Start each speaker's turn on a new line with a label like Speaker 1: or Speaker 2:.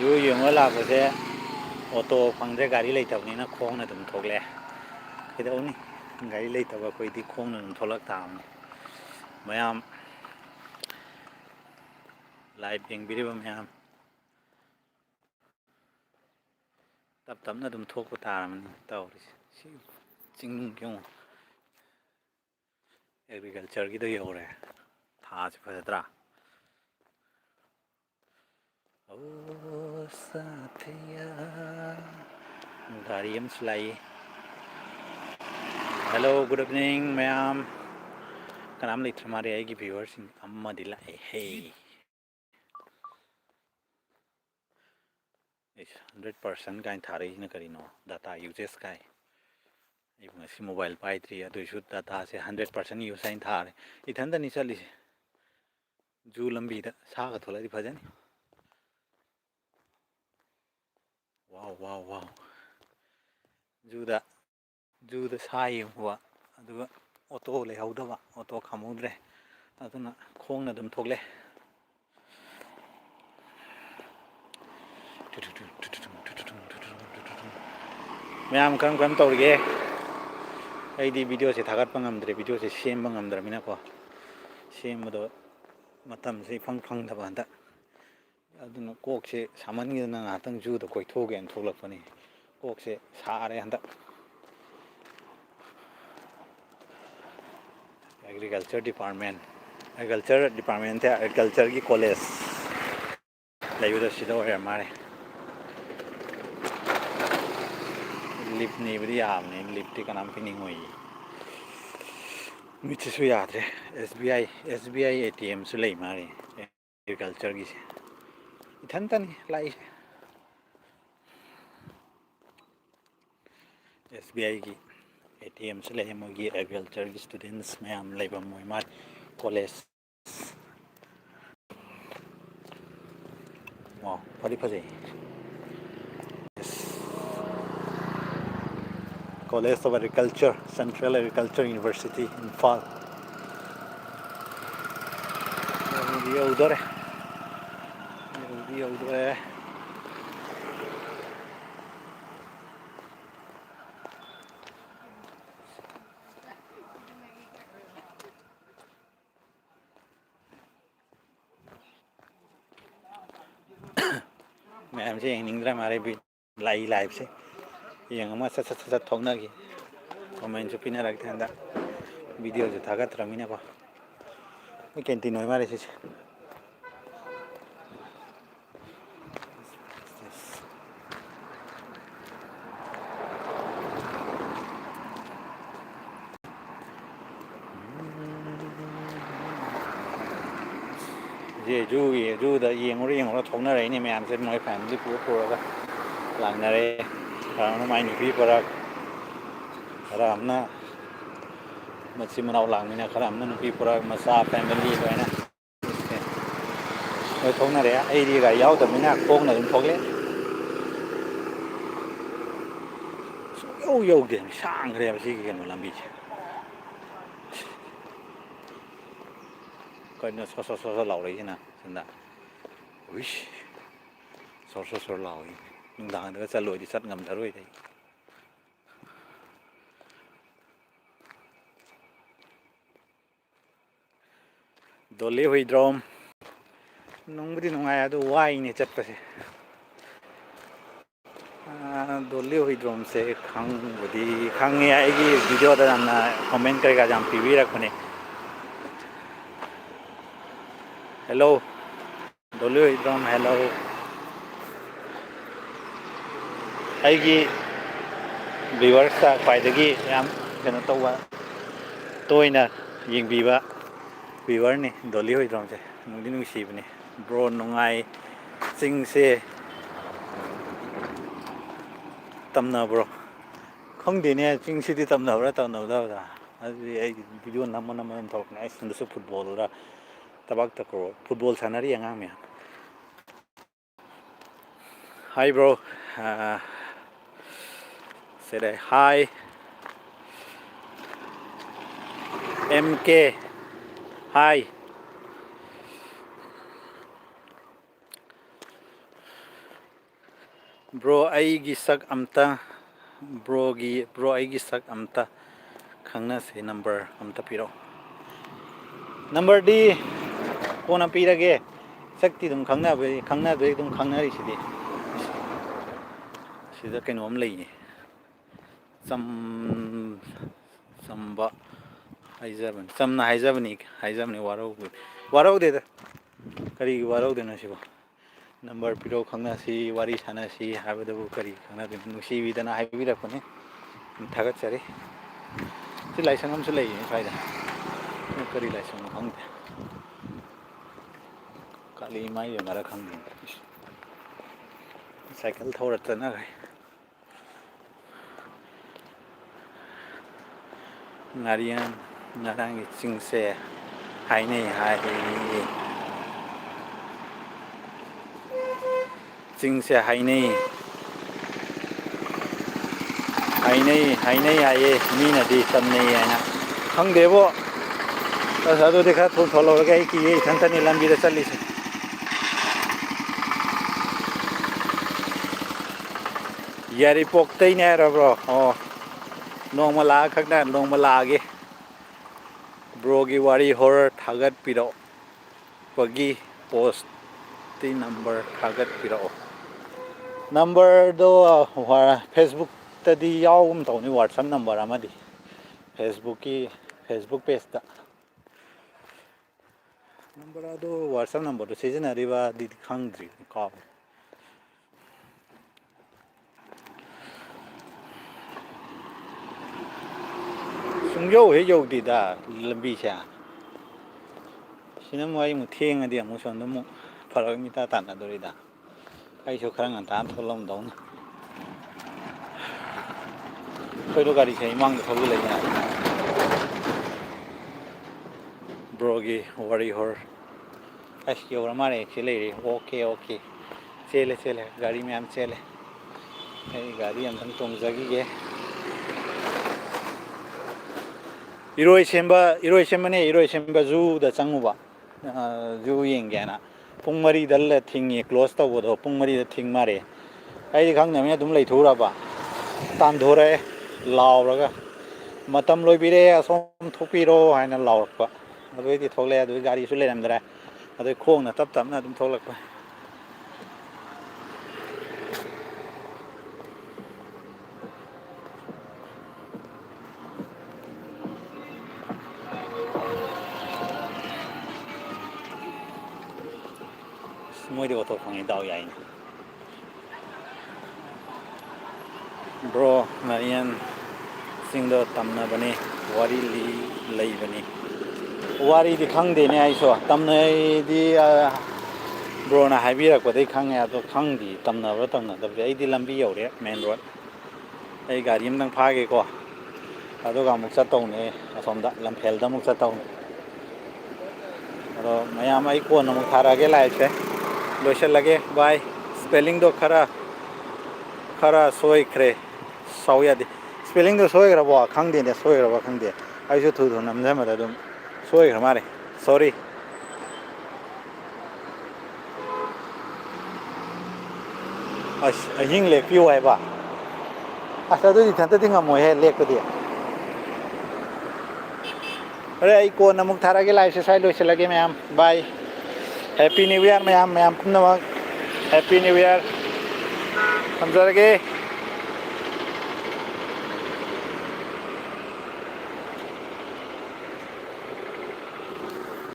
Speaker 1: U ꯌꯦꯡꯉ ꯂꯥꯛꯄꯁꯦ auto ꯐꯪꯗ꯭ꯔꯦ ꯒꯥꯔꯤ ꯂꯩꯇꯕꯅꯤꯅ ꯈꯣꯡꯅ ꯑꯗꯨꯝ ꯊꯣꯛꯂꯛꯑꯦ ꯀꯩꯗꯧꯅꯤ ꯒꯥꯔꯤ ꯂꯩꯇꯕ ꯑꯩꯈꯣꯏꯗꯤ ꯈꯣꯡꯅ ꯑꯗꯨꯝ ꯊꯣꯛꯂꯛ ꯇꯥꯕꯅꯤ ꯃꯌꯥꯝ ꯂꯥꯏꯚ ꯌꯦꯡꯕꯤꯔꯤꯕ ꯃꯌꯥꯝ ꯇꯞ ꯇꯞꯅ ꯑꯗꯨꯝ ꯊꯣꯛꯄ ꯇꯥꯔꯕꯅꯤ ꯇꯧꯔꯤꯁꯦ ꯁꯤ ꯆꯤꯡ ꯌꯦꯡꯉꯨ ꯑꯦꯒ꯭ꯔꯤꯀꯜꯆꯔꯒꯤꯗ ꯌꯧꯔꯦ ꯊꯥꯁꯤ ꯐꯖꯗ꯭ꯔꯥ ꯑꯣ ꯁꯥꯊꯤꯌꯥ ꯒꯥꯔꯤ ꯑꯃꯁꯨ ꯂꯥꯛꯏ ꯍꯦꯜꯂꯣ ꯒꯨꯗ ꯏꯚꯤꯅꯤꯡ ꯃꯌꯥꯝ ꯀꯅꯥꯝ ꯂꯩꯇ꯭ꯔ ꯃꯥꯜꯂꯦ ꯑꯩꯒꯤ ꯚ꯭ꯌꯨꯋꯔꯁꯤꯡ ꯑꯃꯗꯤ ꯂꯥꯛꯑꯦ ꯍꯦ 100% ꯀꯥꯏꯅ ꯊꯥꯔꯛꯏꯁꯤꯅ ꯀꯔꯤꯅꯣ ꯗꯥꯇꯥ ꯌꯨꯖꯦꯁ ꯀꯥꯏ ꯑꯩꯕꯨ ꯉꯁꯤ ꯃꯣꯕꯥꯏꯜ ꯄꯥꯏꯗ꯭ꯔꯤ ꯑꯗꯨꯏꯁꯨ ꯗꯥꯇꯥꯁꯦ 100% ꯌꯨꯁ ꯍꯥꯏꯅ ꯊꯥꯔꯦ ꯏꯊꯟꯇꯅꯤ ꯆꯠꯂꯤꯁꯦ ꯖꯨ ꯂꯝꯕꯤꯗ ꯁꯥꯒ ꯊꯣꯛꯂꯛꯑꯗꯤ ꯐꯖꯅꯤ ꯋꯥꯎ ꯋꯥꯎ ꯋꯥꯎ ꯖꯨꯗ ꯁꯥ ꯌꯦꯡꯉꯨꯕ ꯑꯗꯨꯒ ꯑꯣꯇꯣ ꯂꯩꯍꯧꯗꯕ ꯑꯣꯇꯣ ꯈꯥꯝꯍꯧꯗ꯭ꯔꯦ ꯑꯗꯨꯅ ꯈꯣꯡꯅ ꯑꯗꯨꯝ ꯊꯣꯛꯂꯛꯑꯦ ꯃꯌꯥꯝ ꯀꯔꯝ ꯇꯧꯔꯤꯒꯦ ꯑꯩꯗꯤ ꯚꯤꯗꯤꯑꯣꯁꯦ ꯊꯥꯒꯠꯄ ꯉꯝꯗ꯭ꯔꯦ ꯚꯤꯗꯤꯑꯣꯁꯦ ꯁꯦꯝꯕ ꯉꯝꯗ꯭ꯔꯕꯅꯤꯅꯀꯣ ꯁꯦꯝꯕꯗꯣ ꯃꯇꯝꯁꯦ ꯏꯐꯪ ꯐꯪꯗꯕ ꯍꯟꯗꯛ ꯑꯗꯨꯅ ꯀꯣꯛꯁꯦ ꯁꯥꯃꯟꯈꯤꯗꯅ ꯉꯥꯏꯍꯥꯛꯇꯪ ꯖꯨꯗ ꯀꯣꯏꯊꯣꯛꯎꯒꯦꯅ ꯊꯣꯛꯂꯛꯄꯅꯤ ꯀꯣꯛꯁꯦ ꯁꯥꯔꯦ ꯍꯟꯗꯛ ꯑꯦꯒ꯭ꯔꯤꯀꯜꯆꯔ ꯗꯤꯄꯥꯔꯠꯃꯦꯟ ꯅꯠꯇꯦ ꯑꯦꯒ꯭ꯔꯤꯀꯜꯆꯔꯒꯤ ꯀꯣꯂꯦꯖ ꯂꯩꯕꯗꯣ ꯁꯤꯗ ꯑꯣꯏꯔ ꯃꯥꯜꯂꯦ ꯂꯤꯞ ꯅꯤꯕꯗꯤ ꯌꯥꯕꯅꯦ ꯂꯤꯞꯇꯤ ꯀꯅꯥꯝ ꯄꯤꯅꯤꯡꯉꯣꯏꯌꯦ ꯃꯤꯠꯁꯤꯁꯨ ꯌꯥꯗ꯭ꯔꯦ ꯑꯦꯁ ꯕꯤ ꯑꯥꯏ ꯑꯦ ꯇꯤ ꯑꯦꯝꯁꯨ ꯂꯩ ꯃꯥꯜꯂꯦ ꯑꯦꯒ꯭ꯔꯤꯀꯜꯆꯔꯒꯤꯁꯦ ꯏꯊꯟꯇꯅꯤ ꯂꯥꯛꯏꯁꯦ ꯑꯦꯁ ꯕꯤ ꯑꯥꯏꯒꯤ ꯑꯦ ꯇꯤ ꯑꯦꯝꯁꯨ ꯂꯩ ꯃꯣꯏꯒꯤ ꯑꯦꯒ꯭ꯔꯤꯀꯜꯆꯔꯒꯤ ꯏꯁꯇꯨꯗꯦꯟꯁ ꯃꯌꯥꯝ ꯂꯩꯕ ꯃꯣꯏ ꯃꯥꯜꯂꯤ ꯀꯣꯂꯦꯖ ꯑꯣ ꯐꯗꯤ ꯐꯖꯩ college of agriculture central agriculture university Imphal ꯌꯧꯗꯣꯔꯦ ꯌꯧꯗꯣꯔꯦ ꯃꯌꯥꯝꯁꯦ ꯌꯦꯡꯅꯤꯡꯗ꯭ꯔ ꯃꯥꯜꯂꯦ ꯂꯥꯛꯏ ꯂꯥꯏꯐꯁꯦ ꯌꯦꯡꯉꯝꯃ ꯁꯠ ꯊꯣꯛꯅꯈꯤ ꯀꯣꯃꯦꯟꯁꯨ ꯄꯤꯅꯔꯛꯇꯦ ꯍꯟꯗꯛ ꯚꯤꯗꯤꯑꯣꯁꯨ ꯊꯥꯒꯠꯇ꯭ꯔꯃꯤꯅꯀꯣ ꯃꯣꯏ ꯀꯦꯟꯇꯤꯟ ꯑꯣꯏ ꯃꯥꯜꯂꯦ ꯁꯤꯁꯦ ꯖꯨꯗ ꯌꯦꯡꯉꯨꯔ ꯊꯣꯛꯅꯔꯛꯏꯅꯦ ꯃꯌꯥꯝꯁꯦ ꯃꯣꯏ ꯐꯦꯃꯤꯂꯤ ꯄꯨꯔꯒ ꯂꯥꯛꯅꯔꯦ ꯈꯔ ꯑꯃꯅ ꯃꯥꯏ ꯅꯨꯄꯤ ꯄꯨꯔꯛ ꯈꯔ ꯑꯃꯅ ꯃꯆꯤꯟ ꯃꯅꯥꯎ ꯂꯥꯛꯃꯤꯟꯅ ꯈꯔ ꯑꯃꯅ ꯅꯨꯄꯤ ꯄꯨꯔꯛ ꯃꯆꯥ ꯐꯦꯃꯤꯂꯤ ꯂꯣꯏꯅ ꯂꯣꯏ ꯊꯣꯛꯅꯔꯛꯑꯦ ꯑꯩꯗꯤ ꯒꯥꯔꯤ ꯌꯥꯎꯗꯕꯅꯤꯅ ꯈꯣꯡꯅ ꯑꯗꯨꯝ ꯊꯣꯛꯂꯛꯑꯦ ꯁꯨꯡꯌꯧ ꯌꯧꯗꯦ ꯁꯥꯡꯈ꯭ꯔꯦꯕ ꯁꯤꯒꯤ ꯀꯩꯅꯣ ꯂꯝꯕꯤꯁꯦ ꯀꯩꯅꯣ ꯁꯣꯠ ꯂꯥꯎꯔꯛꯏꯁꯤꯅ ꯁꯣꯝꯗ ꯎꯏꯁ ꯁꯣꯔ ꯂꯥꯎꯏ ꯅꯨꯡꯗꯥꯡꯗꯒ ꯆꯠꯂꯣꯏꯗꯤ ꯆꯠ ꯉꯝꯖꯔꯣꯏꯗ ꯑꯩ ꯗꯣꯜꯂꯤ ꯍꯨꯏꯗ꯭ꯔꯣꯝ ꯅꯨꯡꯕꯨꯗꯤ ꯅꯨꯡꯉꯥꯏ ꯑꯗꯨ ꯋꯥꯏꯅꯦ ꯆꯠꯄꯁꯦ ꯗꯣꯜꯂꯤ ꯍꯨꯏꯗ꯭ꯔꯣꯝꯁꯦ ꯈꯪꯕꯨꯗꯤ ꯈꯪꯉꯦ ꯑꯩꯒꯤ ꯚꯤꯗꯤꯑꯣꯗ ꯌꯥꯝꯅ ꯀꯣꯃꯦꯟ ꯀꯩꯀꯥ ꯌꯥꯝ ꯄꯤꯕꯤꯔꯛꯄꯅꯦ ꯍꯦꯜꯂꯣ ꯗꯣꯜꯂꯤ ꯍꯨꯏꯗ꯭ꯔꯣꯝ ꯍꯦꯜꯂꯣ ꯑꯩꯒꯤ ꯚꯤꯋꯔꯁꯇ ꯈ꯭ꯋꯥꯏꯗꯒꯤ ꯌꯥꯝ ꯀꯩꯅꯣ ꯇꯧꯕ ꯇꯣꯏꯅ ꯌꯦꯡꯕꯤꯕ ꯚꯤꯋꯔꯅꯤ ꯗꯣꯜꯂꯤ ꯍꯨꯏꯗ꯭ꯔꯣꯝꯁꯦ ꯅꯨꯡꯗꯤ ꯅꯨꯡꯁꯤꯕꯅꯤ ꯕ꯭ꯔꯣ ꯅꯨꯡꯉꯥꯏ ꯆꯤꯡꯁꯦ ꯇꯝꯅꯕ꯭ꯔꯣ ꯈꯪꯗꯦꯅꯦ ꯆꯤꯡꯁꯤꯗꯤ ꯇꯝꯅꯕ꯭ꯔꯥ ꯇꯝꯅꯗꯕ꯭ꯔꯥ ꯑꯗꯨꯗꯤ ꯑꯩꯒꯤ ꯚꯤꯗꯤꯑꯣ ꯅꯝꯃ ꯑꯗꯨꯝ ꯇꯧꯔꯛꯄꯅꯦ ꯑꯩ ꯁꯣꯝꯗꯁꯨ ꯐꯨꯠꯕꯣꯜꯔ ꯊꯕꯛꯇꯀꯣ ꯐꯨꯠꯕꯣꯜ ꯁꯥꯟꯅꯔꯤ ꯑꯉꯥꯡ ꯃꯌꯥꯝ ꯍꯥꯏ ꯕ꯭ꯔꯣ ꯁꯤꯗ ꯍꯥꯏ M K high Bro aigi sak amta bro aigi sak amta khangna se number amta piro. Number di kona pirage sakti dum khangna be dum khangna ri sidi. Sida kainom lei sam samba haizabani samna haizabani warau de da kari warau de na sibo. Number piro khangna si wari sana si habadabu kari khangna de nusi bidana haibira kone thagat chare si laisangam su lei faida kari laisang khangde kali mai be mara khangde cycle thorat na gai ngarian ngarang chingse hainei hai chingse hainei haye mina di tamnei ana khangdebo sadu dekha tholo gai ki ye thantani lambi da chali se yari poktai ne ra bro oh nongmala khakna nongmala ge bro gi wari horror thagat piro pagi post ti number thagat piro number do Facebook tadi yaum tawni WhatsApp number amadi Facebook page ta number ado WhatsApp number do sizinariba di khangdri ka sungyo he yo di da lambi cha sina mo ai mu theng adi amu son mu farak mi ta tan adori da ai so khrang an tan tholom dong khoi do gari sei mang thol le na brogi wari hor ai yo ramare chile okay chele gari me am chele ai gari am tang tong jagi ge iroisemba zu da changuba zu yengena pungmari dal thingi close to bodo pungmari da thing mare ai khang na me dum lei thura ba tan dhore lauraga matam loi bire asom thopiro haina laurpa adoi di thole adoi gari su le namdra adoi khong na tap na dum tholak pa moi de auto phang dau yai bro marian singdo tamna bani wari li lei bani wari di khang de ne ai so tamna di bro na haibira ko dei khang ya to khang di tamna da ai di lambi yore main road ai gari am nang pha ge ko ado ga muk sa tong ne asom da lamphel da muk sa tong ado mayam ai ko na muk thara ge lai se loisha lage bye spelling do khara soi khre sauya di spelling do soi gra ba khang de ne soi gra ba khang de ai su thu nam ja ma da dum soi gra mare sorry ahing lek piu ai ba asa do di thanta dinga mo he lek ko di are ai ko na muk thara ge lai se sai loisha lage mayam bye happy new year mayam kumna happy new year hamzarage